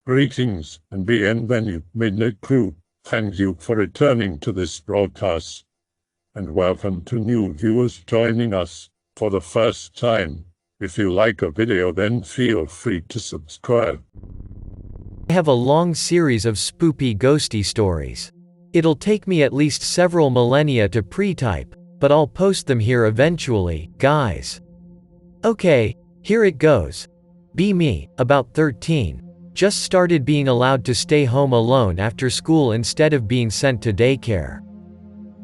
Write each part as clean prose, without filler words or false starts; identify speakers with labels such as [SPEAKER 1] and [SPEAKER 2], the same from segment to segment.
[SPEAKER 1] Greetings and bienvenue, midnight crew. Thank you for returning to this broadcast, and welcome to new viewers joining us for the first time. If you like a video, then feel free to subscribe.
[SPEAKER 2] I have a long series of spoopy ghosty stories. It'll take me at least several millennia to pre-type, but I'll post them here eventually, guys. Okay, here it goes. Be me, about 13. Just started being allowed to stay home alone after school instead of being sent to daycare.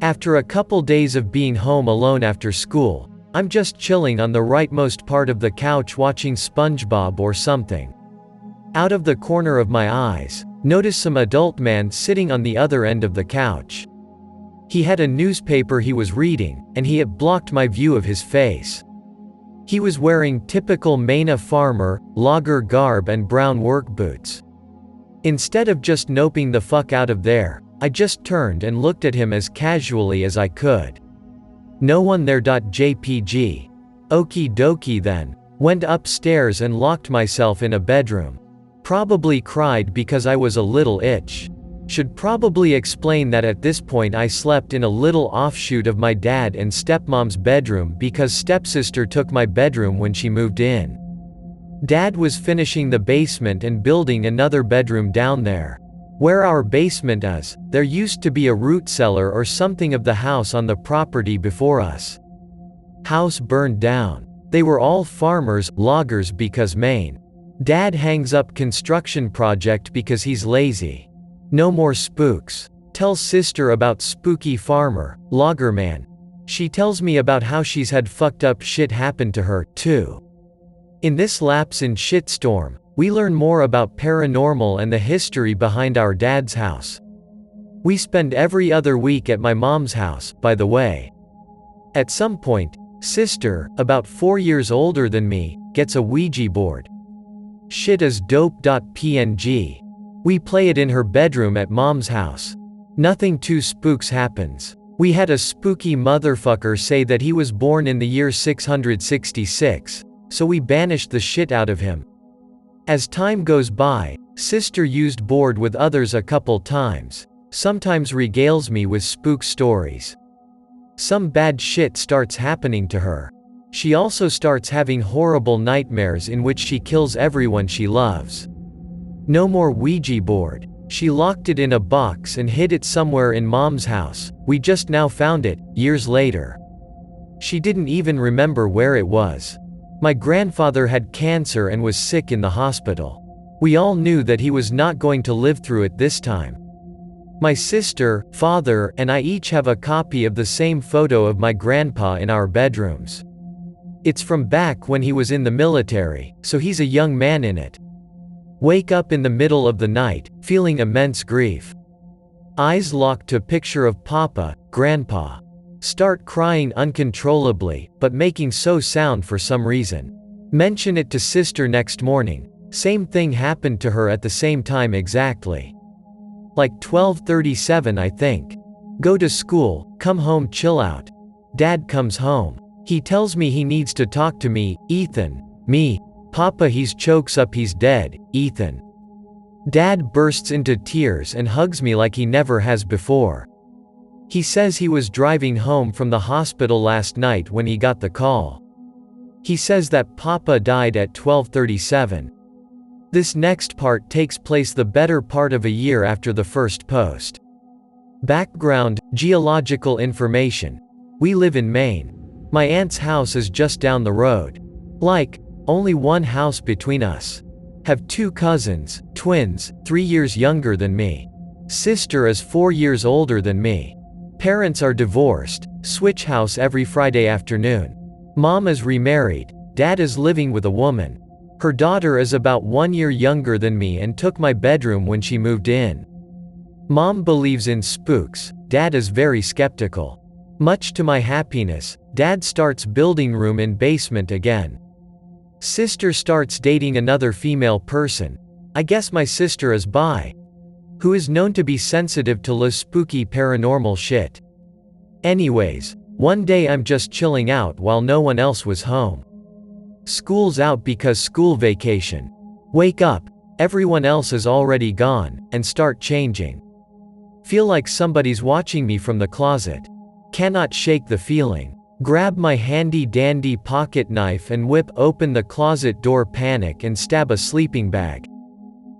[SPEAKER 2] After a couple days of being home alone after school, I'm just chilling on the rightmost part of the couch watching SpongeBob or something. Out of the corner of my eyes, notice some adult man sitting on the other end of the couch. He had a newspaper he was reading, and he had blocked my view of his face. He was wearing typical Maine farmer, logger garb and brown work boots. Instead of just noping the fuck out of there, I just turned and looked at him as casually as I could. No one there. JPG. Okie dokie then. Went upstairs and locked myself in a bedroom. Probably cried because I was a little itch. Should probably explain that at this point I slept in a little offshoot of my dad and stepmom's bedroom because stepsister took my bedroom when she moved in. Dad was finishing the basement and building another bedroom down there. Where our basement is, there used to be a root cellar or something of the house on the property before us. House burned down. They were all farmers, loggers because Maine. Dad hangs up construction project because he's lazy. No more spooks. Tells sister about spooky farmer, logger man. She tells me about how she's had fucked up shit happen to her, too. In this lapse in shitstorm, we learn more about paranormal and the history behind our dad's house. We spend every other week at my mom's house, by the way. At some point, sister, about 4 years older than me, gets a Ouija board. Shit is dope.png. We play it in her bedroom at mom's house. Nothing too spooks happens. We had a spooky motherfucker say that he was born in the year 666, so we banished the shit out of him. As time goes by, sister used board with others a couple times, sometimes regales me with spook stories. Some bad shit starts happening to her. She also starts having horrible nightmares in which she kills everyone she loves. No more Ouija board. She locked it in a box and hid it somewhere in mom's house. We just now found it, years later. She didn't even remember where it was. My grandfather had cancer and was sick in the hospital. We all knew that he was not going to live through it this time. My sister, father, and I each have a copy of the same photo of my grandpa in our bedrooms. It's from back when he was in the military, so he's a young man in it. Wake up in the middle of the night, feeling immense grief. Eyes locked to picture of Papa, Grandpa. Start crying uncontrollably, but making so sound for some reason. Mention it to sister next morning. Same thing happened to her at the same time exactly. Like 12:37 I think. Go to school, come home, chill out. Dad comes home. He tells me he needs to talk to me, Ethan. Me. Papa, he's chokes up, he's dead, Ethan. Dad bursts into tears and hugs me like he never has before. He says he was driving home from the hospital last night when he got the call. He says that Papa died at 12:37. This next part takes place the better part of a year after the first post. Background, geological information. We live in Maine. My aunt's house is just down the road. Like, only one house between us. Have 2 cousins, twins, 3 years younger than me. Sister is 4 years older than me. Parents are divorced, switch house every Friday afternoon. Mom is remarried, dad is living with a woman. Her daughter is about 1 year younger than me and took my bedroom when she moved in. Mom believes in spooks, dad is very skeptical. Much to my happiness, dad starts building room in basement again. Sister starts dating another female person. I guess my sister is bi. Who is known to be sensitive to spooky paranormal shit. Anyways, one day I'm just chilling out while no one else was home. School's out because school vacation. Wake up. everyone else is already gone, and start changing. Feel like somebody's watching me from the closet. Cannot shake the feeling. Grab my handy dandy pocket knife and whip open the closet door, panic and stab a sleeping bag.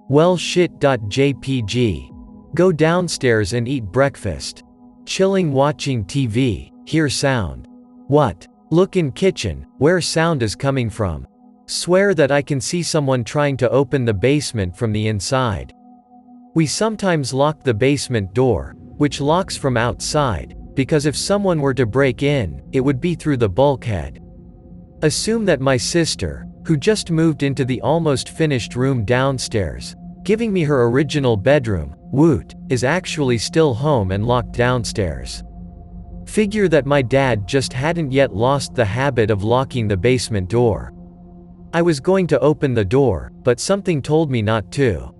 [SPEAKER 2] Well shit. JPG. Go downstairs and eat breakfast. Chilling watching TV, hear sound. What? Look in kitchen, where sound is coming from. Swear that I can see someone trying to open the basement from the inside. We sometimes lock the basement door, which locks from outside, because if someone were to break in, it would be through the bulkhead. Assume that my sister, who just moved into the almost finished room downstairs, giving me her original bedroom, woot, is actually still home and locked downstairs. Figure that my dad just hadn't yet lost the habit of locking the basement door. I was going to open the door, but something told me not to.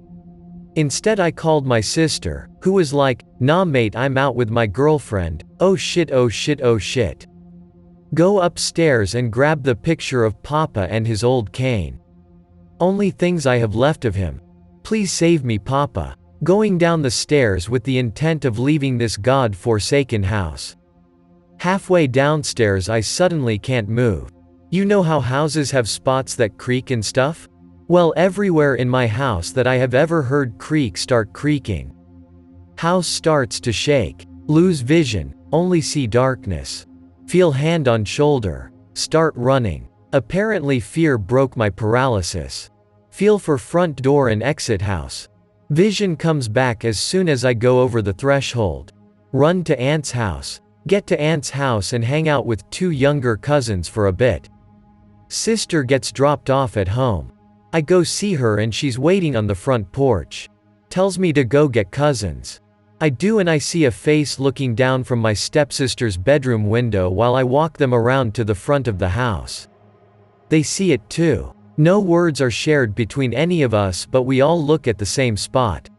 [SPEAKER 2] Instead I called my sister, who was like, "Nah mate, I'm out with my girlfriend." Oh shit, oh shit, oh shit. Go upstairs and grab the picture of Papa and his old cane. Only things I have left of him. Please save me, Papa. Going down the stairs with the intent of leaving this god-forsaken house. Halfway downstairs I suddenly can't move. You know how houses have spots that creak and stuff? Well, everywhere in my house that I have ever heard creak start creaking. House starts to shake. Lose vision, only see darkness. Feel hand on shoulder. Start running. Apparently fear broke my paralysis. Feel for front door and exit house. Vision comes back as soon as I go over the threshold. Run to aunt's house. Get to aunt's house and hang out with 2 younger cousins for a bit. Sister gets dropped off at home. I go see her and she's waiting on the front porch. Tells me to go get cousins. I do, and I see a face looking down from my stepsister's bedroom window while I walk them around to the front of the house. They see it too. No words are shared between any of us, but we all look at the same spot.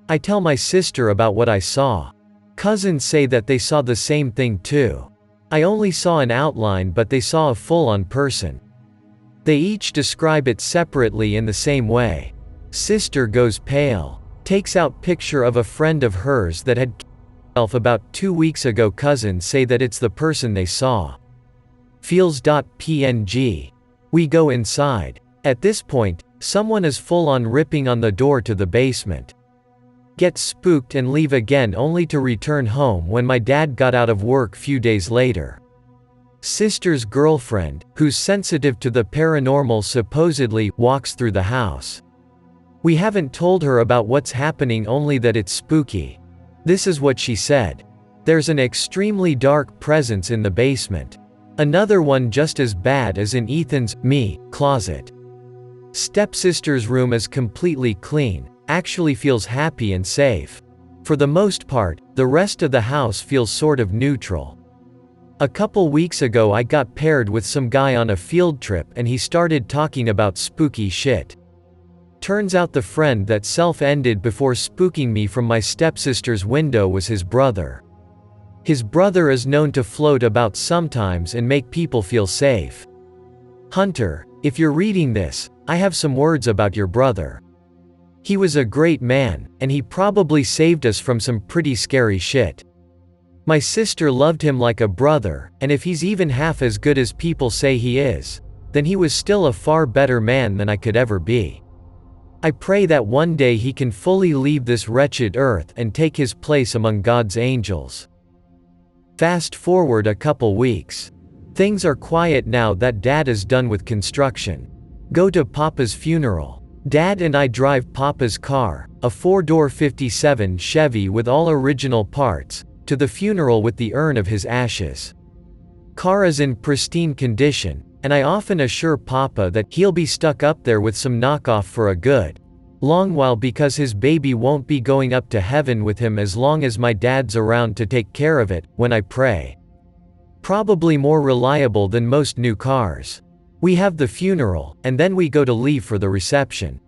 [SPEAKER 2] I tell my sister about what I saw. Cousins say that they saw the same thing too. I only saw an outline, but they saw a full-on person. They each describe it separately in the same way. Sister goes pale. Takes out picture of a friend of hers that had killed herself about 2 weeks ago. Cousins say that it's the person they saw. Feels.png. We go inside. At this point, someone is full-on ripping on the door to the basement. Get spooked and leave again, only to return home when my dad got out of work few days later. Sister's girlfriend, who's sensitive to the paranormal, supposedly walks through the house. We haven't told her about what's happening, only that it's spooky. This is what she said. There's an extremely dark presence in the basement. Another one just as bad as in Ethan's, closet. Stepsister's room is completely clean, actually feels happy and safe. For the most part, the rest of the house feels sort of neutral. A couple weeks ago I got paired with some guy on a field trip and he started talking about spooky shit. Turns out the friend that self-ended before spooking me from my stepsister's window was his brother. His brother is known to float about sometimes and make people feel safe. Hunter, if you're reading this, I have some words about your brother. He was a great man, and he probably saved us from some pretty scary shit. My sister loved him like a brother, and if he's even half as good as people say he is, then he was still a far better man than I could ever be. I pray that one day he can fully leave this wretched earth and take his place among God's angels. Fast forward a couple weeks. Things are quiet now that Dad is done with construction. Go to Papa's funeral. Dad and I drive Papa's car, a 4-door 57 Chevy with all original parts, to the funeral with the urn of his ashes. Car is in pristine condition, and I often assure Papa that he'll be stuck up there with some knockoff for a good long while, because his baby won't be going up to heaven with him as long as my dad's around to take care of it, when I pray. Probably more reliable than most new cars. We have the funeral, and then we go to leave for the reception.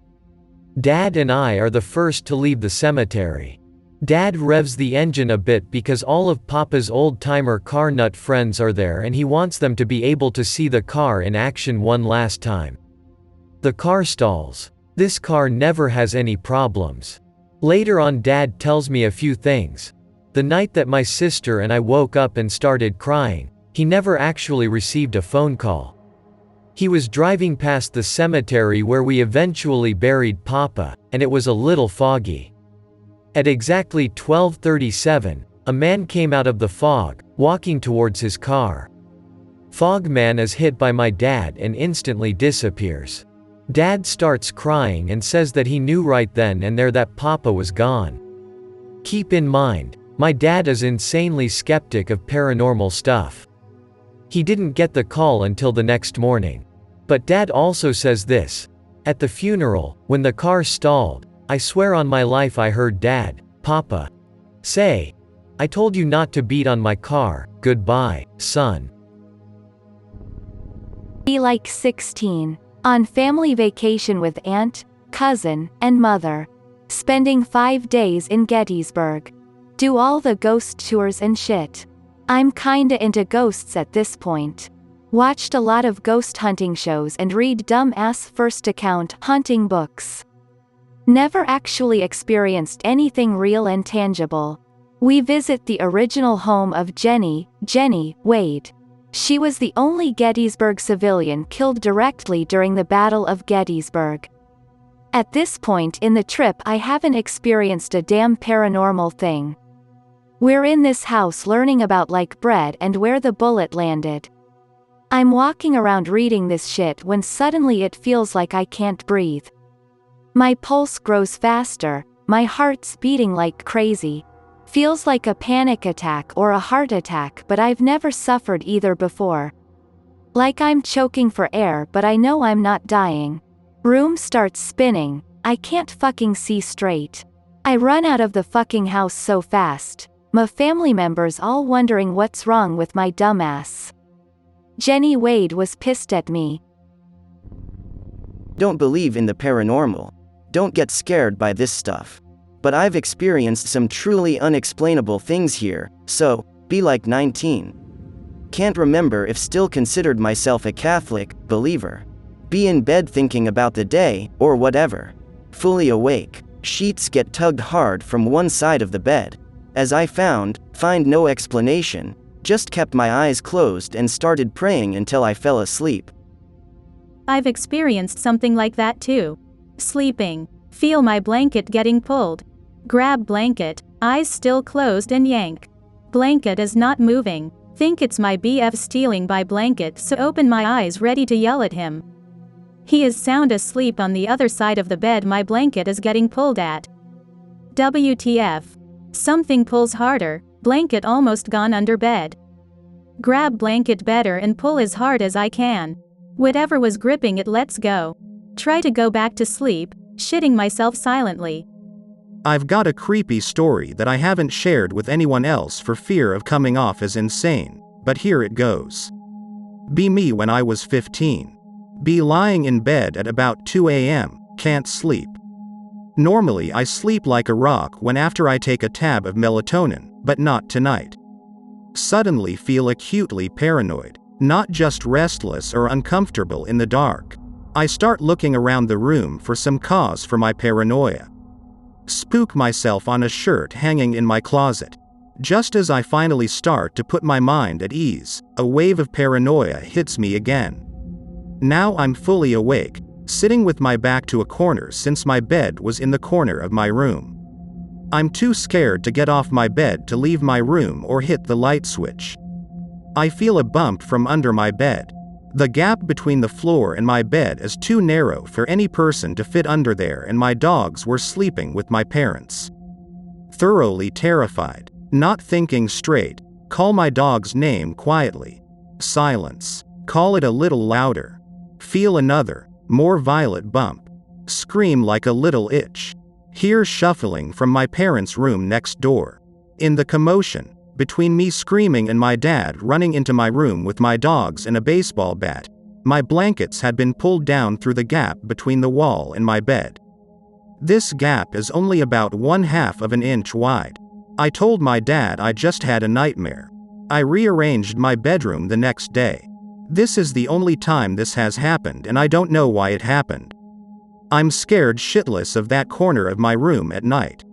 [SPEAKER 2] Dad and I are the first to leave the cemetery. Dad revs the engine a bit because all of Papa's old-timer car nut friends are there and he wants them to be able to see the car in action one last time. The car stalls. This car never has any problems. Later on, Dad tells me a few things. The night that my sister and I woke up and started crying, he never actually received a phone call. He was driving past the cemetery where we eventually buried Papa, and it was a little foggy. At exactly 12:37, a man came out of the fog, walking towards his car. Fogman is hit by my dad and instantly disappears. Dad starts crying and says that he knew right then and there that Papa was gone. Keep in mind, my dad is insanely skeptic of paranormal stuff. He didn't get the call until the next morning. But Dad also says this: at the funeral, when the car stalled, I swear on my life I heard Dad, Papa, say, "I told you not to beat on my car, goodbye, son."
[SPEAKER 3] Be like 16. On family vacation with aunt, cousin, and mother. Spending 5 days in Gettysburg. Do all the ghost tours and shit. I'm kinda into ghosts at this point. Watched a lot of ghost hunting shows and read dumb-ass first account hunting books. Never actually experienced anything real and tangible. We visit the original home of Jennie Wade. She was the only Gettysburg civilian killed directly during the Battle of Gettysburg. At this point in the trip, I haven't experienced a damn paranormal thing. We're in this house learning about like bread and where the bullet landed. I'm walking around reading this shit when suddenly it feels like I can't breathe. My pulse grows faster, my heart's beating like crazy. Feels like a panic attack or a heart attack, but I've never suffered either before. Like I'm choking for air, but I know I'm not dying. Room starts spinning, I can't fucking see straight. I run out of the fucking house so fast. My family members all wondering what's wrong with my dumbass. Jennie Wade was pissed at me.
[SPEAKER 4] Don't believe in the paranormal. Don't get scared by this stuff. But I've experienced some truly unexplainable things here, so, be like 19. Can't remember if still considered myself a Catholic believer. Be in bed thinking about the day, or whatever. Fully awake, sheets get tugged hard from one side of the bed. As I find no explanation, just kept my eyes closed and started praying until I fell asleep.
[SPEAKER 5] I've experienced something like that too. Sleeping. Feel my blanket getting pulled. Grab blanket, eyes still closed and yank. Blanket is not moving. Think it's my BF stealing my blanket, so open my eyes ready to yell at him. He is sound asleep on the other side of the bed my blanket is getting pulled at. WTF. Something pulls harder, blanket almost gone under bed. Grab blanket better and pull as hard as I can. Whatever was gripping it lets go. Try to go back to sleep, shitting myself silently.
[SPEAKER 6] I've got a creepy story that I haven't shared with anyone else for fear of coming off as insane, but here it goes. Be me when I was 15. Be lying in bed at about 2 a.m., can't sleep. Normally I sleep like a rock when after I take a tab of melatonin, but not tonight. Suddenly feel acutely paranoid, not just restless or uncomfortable in the dark. I start looking around the room for some cause for my paranoia. Spook myself on a shirt hanging in my closet. Just as I finally start to put my mind at ease, a wave of paranoia hits me again. Now I'm fully awake, sitting with my back to a corner since my bed was in the corner of my room. I'm too scared to get off my bed to leave my room or hit the light switch. I feel a bump from under my bed. The gap between the floor and my bed is too narrow for any person to fit under there, and my dogs were sleeping with my parents. Thoroughly terrified, not thinking straight, call my dog's name quietly. Silence. Call it a little louder. Feel another, more violent bump. Scream like a little itch. Hear shuffling from my parents' room next door. In the commotion, between me screaming and my dad running into my room with my dogs and a baseball bat, my blankets had been pulled down through the gap between the wall and my bed. This gap is only about 1/2 of an inch wide. I told my dad I just had a nightmare. I rearranged my bedroom the next day. This is the only time this has happened, and I don't know why it happened. I'm scared shitless of that corner of my room at night.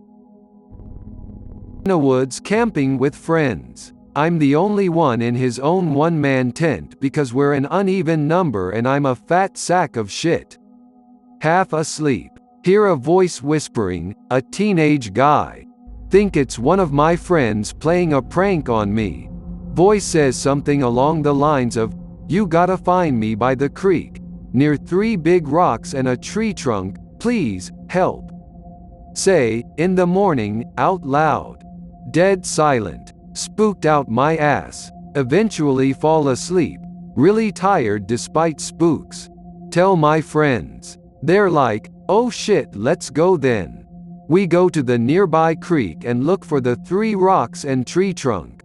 [SPEAKER 7] In the woods camping with friends. I'm the only one in his own one-man tent because we're an uneven number and I'm a fat sack of shit. Half asleep. Hear a voice whispering, a teenage guy. Think it's one of my friends playing a prank on me. Voice says something along the lines of, "You gotta find me by the creek, near 3 big rocks and a tree trunk, please, help." Say, in the morning, out loud. Dead silent. Spooked out my ass. Eventually fall asleep. Really tired despite spooks. Tell my friends. They're like, "Oh shit, let's go then." We go to the nearby creek and look for the 3 rocks and tree trunk.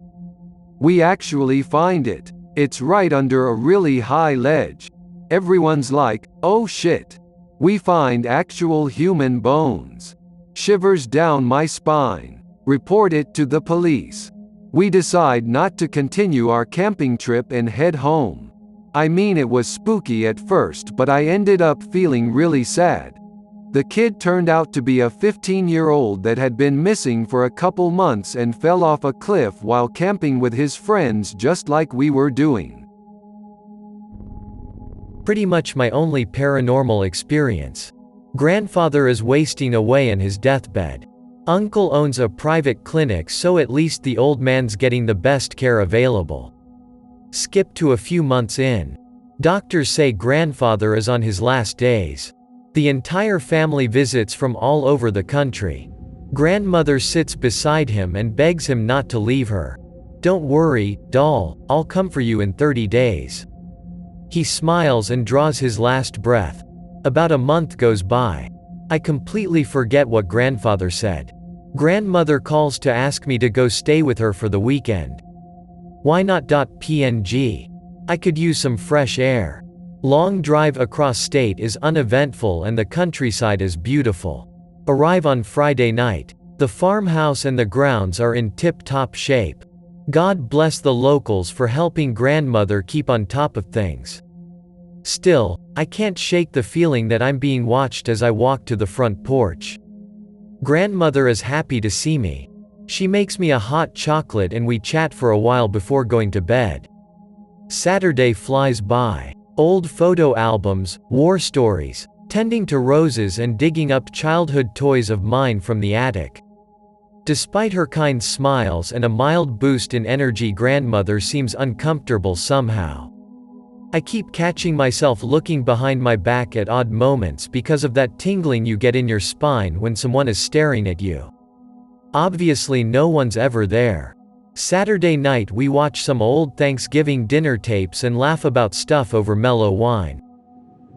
[SPEAKER 7] We actually find it. It's right under a really high ledge. Everyone's like, "Oh shit." We find actual human bones. Shivers down my spine. Report it to the police. We decide not to continue our camping trip and head home. I mean, it was spooky at first, but I ended up feeling really sad. The kid turned out to be a 15-year-old that had been missing for a couple months and fell off a cliff while camping with his friends just like we were doing.
[SPEAKER 2] Pretty much my only paranormal experience. Grandfather is wasting away in his deathbed. Uncle owns a private clinic, so at least the old man's getting the best care available. Skip to a few months in. Doctors say grandfather is on his last days. The entire family visits from all over the country. Grandmother sits beside him and begs him not to leave her. "Don't worry, doll, I'll come for you in 30 days. He smiles and draws his last breath. About a month goes by. I completely forget what grandfather said. Grandmother calls to ask me to go stay with her for the weekend. Why not? PNG. I could use some fresh air. Long drive across state is uneventful and the countryside is beautiful. Arrive on Friday night. The farmhouse and the grounds are in tip-top shape. God bless the locals for helping grandmother keep on top of things. Still, I can't shake the feeling that I'm being watched as I walk to the front porch. Grandmother is happy to see me. She makes me a hot chocolate and we chat for a while before going to bed. Saturday flies by. Old photo albums, war stories, tending to roses and digging up childhood toys of mine from the attic. Despite her kind smiles and a mild boost in energy, grandmother seems uncomfortable somehow. I keep catching myself looking behind my back at odd moments because of that tingling you get in your spine when someone is staring at you. Obviously no one's ever there. Saturday night we watch some old Thanksgiving dinner tapes and laugh about stuff over mellow wine.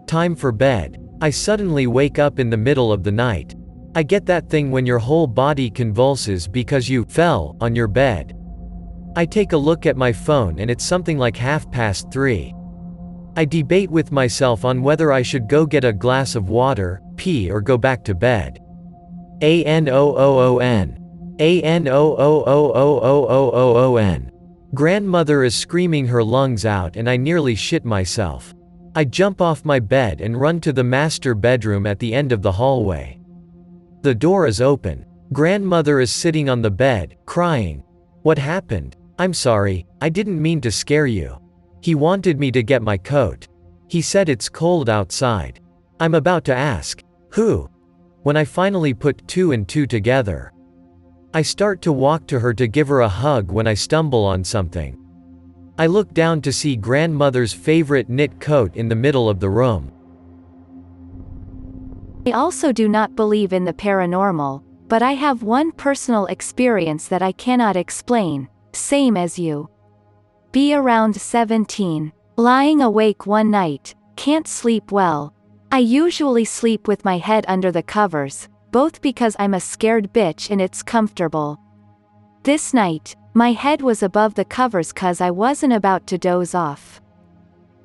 [SPEAKER 2] Time for bed. I suddenly wake up in the middle of the night. I get that thing when your whole body convulses because you fell on your bed. I take a look at my phone and it's something like 3:30. I debate with myself on whether I should go get a glass of water, pee, or go back to bed. ANOOON. ANOOOOOOON. Grandmother is screaming her lungs out and I nearly shit myself. I jump off my bed and run to the master bedroom at the end of the hallway. The door is open. Grandmother is sitting on the bed, crying. "What happened? I'm sorry, I didn't mean to scare you. He wanted me to get my coat. He said it's cold outside." I'm about to ask, "Who?" when I finally put 2 and 2 together. I start to walk to her to give her a hug when I stumble on something. I look down to see grandmother's favorite knit coat in the middle of the room.
[SPEAKER 3] I also do not believe in the paranormal, but I have one personal experience that I cannot explain, same as you. Be around 17. Lying awake one night, can't sleep well. I usually sleep with my head under the covers, both because I'm a scared bitch and it's comfortable. This night, my head was above the covers cause I wasn't about to doze off.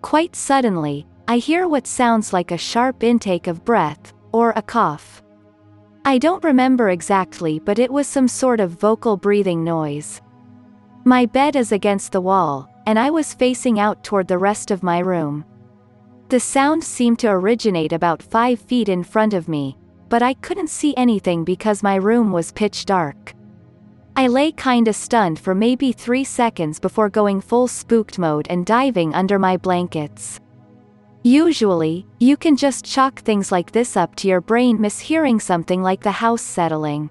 [SPEAKER 3] Quite suddenly, I hear what sounds like a sharp intake of breath, or a cough. I don't remember exactly, but it was some sort of vocal breathing noise. My bed is against the wall, and I was facing out toward the rest of my room. The sound seemed to originate about 5 feet in front of me, but I couldn't see anything because my room was pitch dark. I lay kinda stunned for maybe 3 seconds before going full spooked mode and diving under my blankets. Usually, you can just chalk things like this up to your brain mishearing something like the house settling.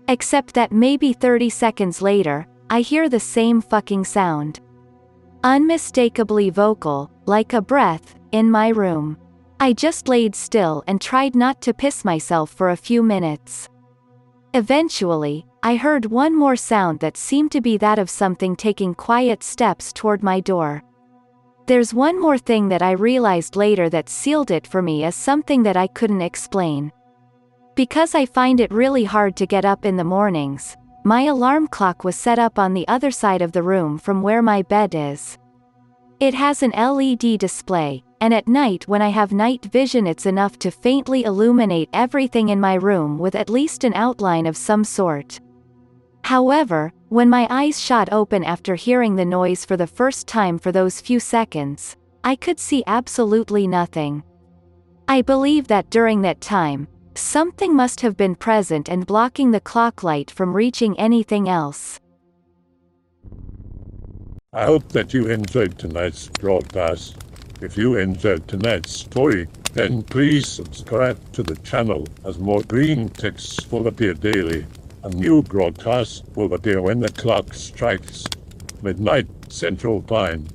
[SPEAKER 3] Except that maybe 30 seconds later, I hear the same fucking sound. Unmistakably vocal, like a breath, in my room. I just laid still and tried not to piss myself for a few minutes. Eventually, I heard one more sound that seemed to be that of something taking quiet steps toward my door. There's one more thing that I realized later that sealed it for me as something that I couldn't explain. Because I find it really hard to get up in the mornings, my alarm clock was set up on the other side of the room from where my bed is. It has an LED display, and at night when I have night vision it's enough to faintly illuminate everything in my room with at least an outline of some sort. However, when my eyes shot open after hearing the noise for the first time for those few seconds, I could see absolutely nothing. I believe that during that time, something must have been present and blocking the clock light from reaching anything else.
[SPEAKER 1] I hope that you enjoyed tonight's broadcast. If you enjoyed tonight's story, then please subscribe to the channel as more Greentext will appear daily. A new broadcast will appear when the clock strikes midnight Central Time.